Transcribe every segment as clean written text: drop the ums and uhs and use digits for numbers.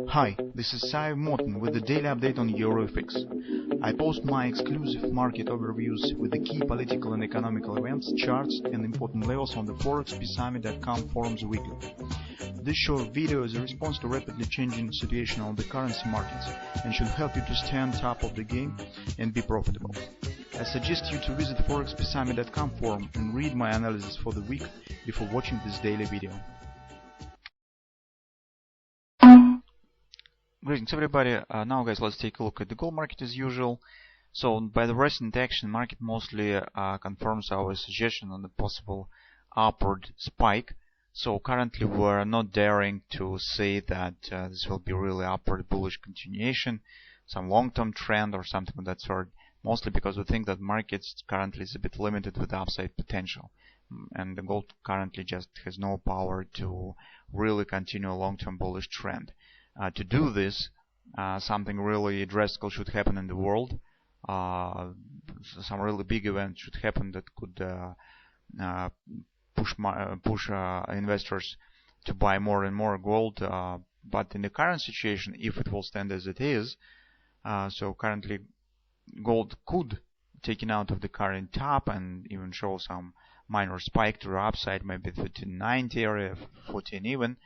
Hi, this is Sive Morten with the daily update on EuroFX. I post my exclusive market overviews with the key political and economical events, charts and important levels on the ForexPeaceArmy.com forums weekly. This short video is a response to rapidly changing situation on the currency markets and should help you to stay on top of the game and be profitable. I suggest you to visit ForexPeaceArmy.com forum and read my analysis for the week before watching this daily video. Greetings everybody. Now guys, let's take a look at the gold market as usual. So by the recent action, market mostly confirms our suggestion on the possible upward spike. So currently we're not daring to say that this will be really upward bullish continuation, some long-term trend or something of that sort, mostly because we think that market currently is a bit limited with upside potential. And the gold currently just has no power to really continue a long-term bullish trend. To do this, something really drastic should happen in the world. Some really big event should happen that could push investors to buy more and more gold. But in the current situation, if it will stand as it is, so currently gold could taken out of the current top and even show some minor spike to the upside, maybe 1390 area, 14 even,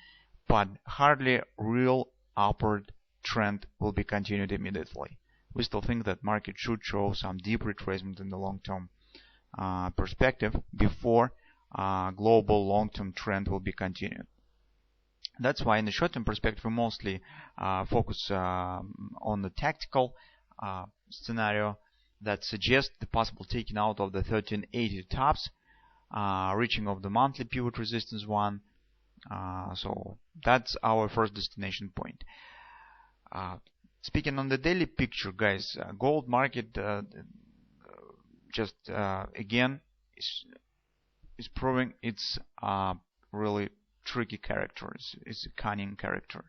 but hardly real upward trend will be continued immediately. We still think that market should show some deep retracement in the long-term perspective before global long-term trend will be continued. That's why in the short-term perspective we mostly focus on the tactical scenario that suggests the possible taking out of the 1380 tops, reaching of the monthly pivot resistance one. So that's our first destination point. Speaking on the daily picture, guys, gold market just again is proving its really tricky character. It's a cunning character,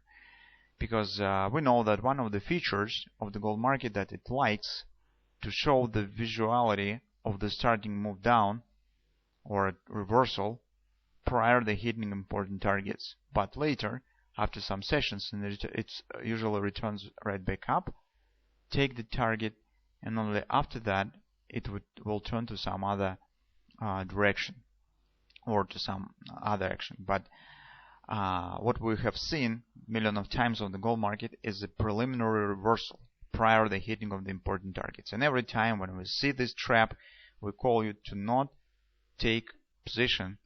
because we know that one of the features of the gold market that it likes to show the visuality of the starting move down or reversal prior to hitting important targets, but later, after some sessions, and it usually returns right back up, take the target, and only after that it will turn to some other direction or to some other action. But what we have seen millions of times on the gold market is a preliminary reversal prior to the hitting of the important targets. And every time when we see this trap, we call you to not take position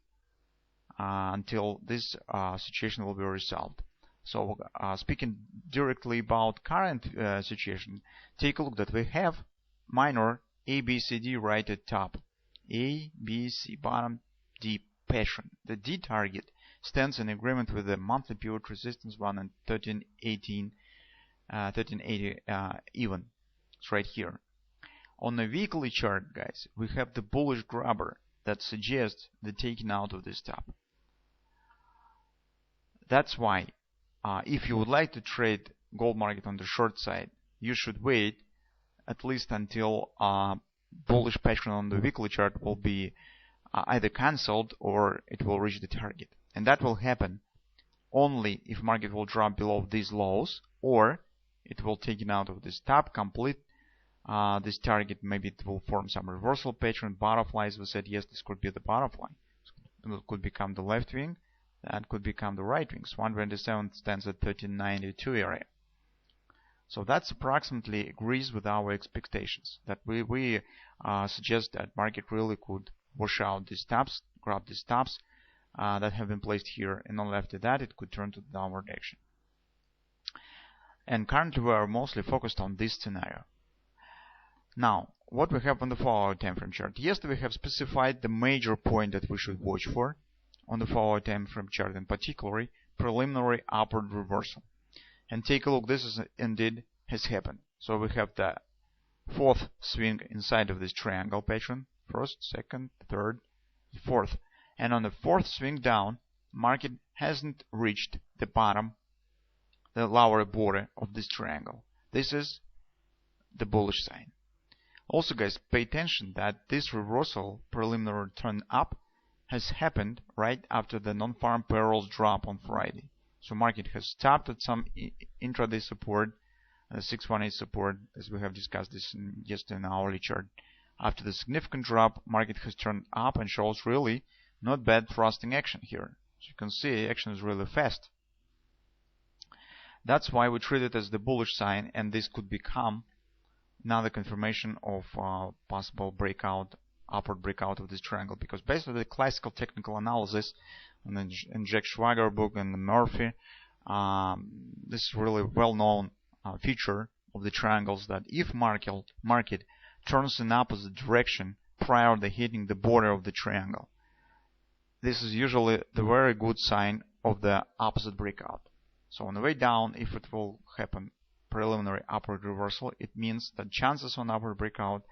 until this situation will be resolved. So speaking directly about current situation, take a look that we have minor ABCD right at top, A, B, C, bottom, D pattern. The D target stands in agreement with the monthly pivot resistance one and 1380 even. It's right here. On the weekly chart, guys, we have the bullish grabber that suggests the taking out of this top. That's why if you would like to trade gold market on the short side, you should wait at least until bullish pattern on the weekly chart will be either cancelled or it will reach the target. And that will happen only if market will drop below these lows, or it will take it out of this top, complete this target. Maybe it will form some reversal pattern, butterflies. We said yes, this could be the butterfly. It could become the left wing. That could become the right wings. 127 stands at 1392 area. So that's approximately agrees with our expectations. That we suggest that market really could wash out these tops, grab these tops that have been placed here, and only after that it could turn to the downward action. And currently we are mostly focused on this scenario. Now, what we have on the 4-hour time frame chart. Yesterday we have specified the major point that we should watch for on the 4-hour time frame chart, in particular preliminary upward reversal. And take a look, this is indeed has happened. So we have the fourth swing inside of this triangle pattern, first, second, third, fourth, and on the fourth swing down, market hasn't reached the bottom, the lower border of this triangle. This is the bullish sign. Also guys, pay attention that this reversal preliminary turn up has happened right after the non-farm payrolls drop on Friday. So market has stopped at some intraday support, 618 support, as we have discussed this in just an hourly chart. After the significant drop, market has turned up and shows really not bad thrusting action here. As you can see, action is really fast. That's why we treat it as the bullish sign, and this could become another confirmation of possible breakout, upward breakout of this triangle, because based on the classical technical analysis in Jack Schwager book and Murphy, this is really well-known feature of the triangles, that if market turns in opposite direction prior to hitting the border of the triangle, this is usually the very good sign of the opposite breakout. So on the way down, if it will happen preliminary upward reversal, it means that chances on upward breakout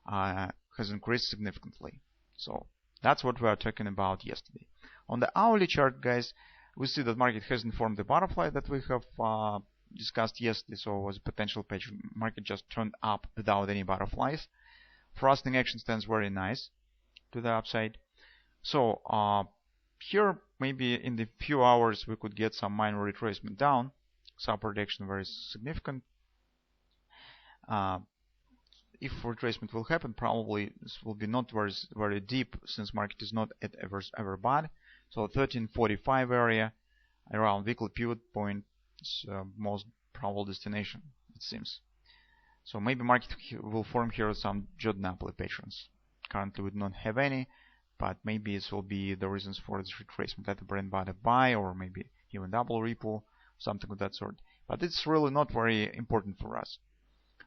has increased significantly. So that's what we are talking about yesterday. On the hourly chart, guys, we see that market hasn't formed the butterfly that we have discussed yesterday. So it was a potential page. Market just turned up without any butterflies. Thrusting action stands very nice to the upside. So here maybe in the few hours we could get some minor retracement down. Upward action very significant. If retracement will happen, probably this will be not very deep, since market is not at ever bad. So 1345 area around weekly pivot point is most probable destination, it seems. So maybe market will form here some Jordan Napley patterns. Currently we do not have any, but maybe this will be the reasons for this retracement, at the brand body buy, or maybe even double repo, something of that sort. But it's really not very important for us.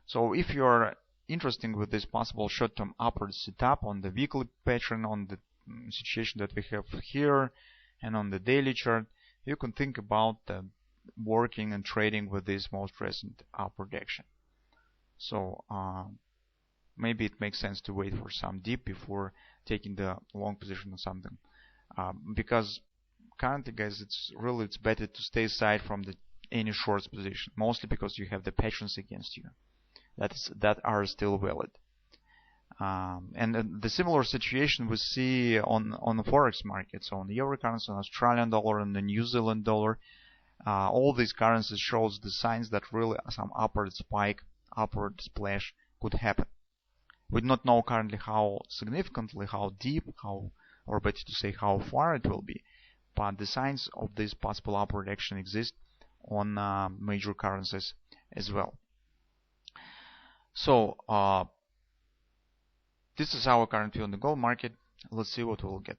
So if you are interested with this possible short-term upward setup on the weekly pattern, on the situation that we have here, and on the daily chart, you can think about working and trading with this most recent upward action. So maybe it makes sense to wait for some dip before taking the long position on something, because currently, guys, it's better to stay aside from any short position, mostly because you have the patterns against you that are still valid. And the similar situation we see on the forex market. So on the euro currency, on Australian dollar, and the New Zealand dollar, all these currencies shows the signs that really some upward spike, upward splash could happen. We do not know currently how significantly, how deep, or better to say how far it will be, but the signs of this possible upward action exist on major currencies as well. So this is our current view on the gold market. Let's see what we'll get.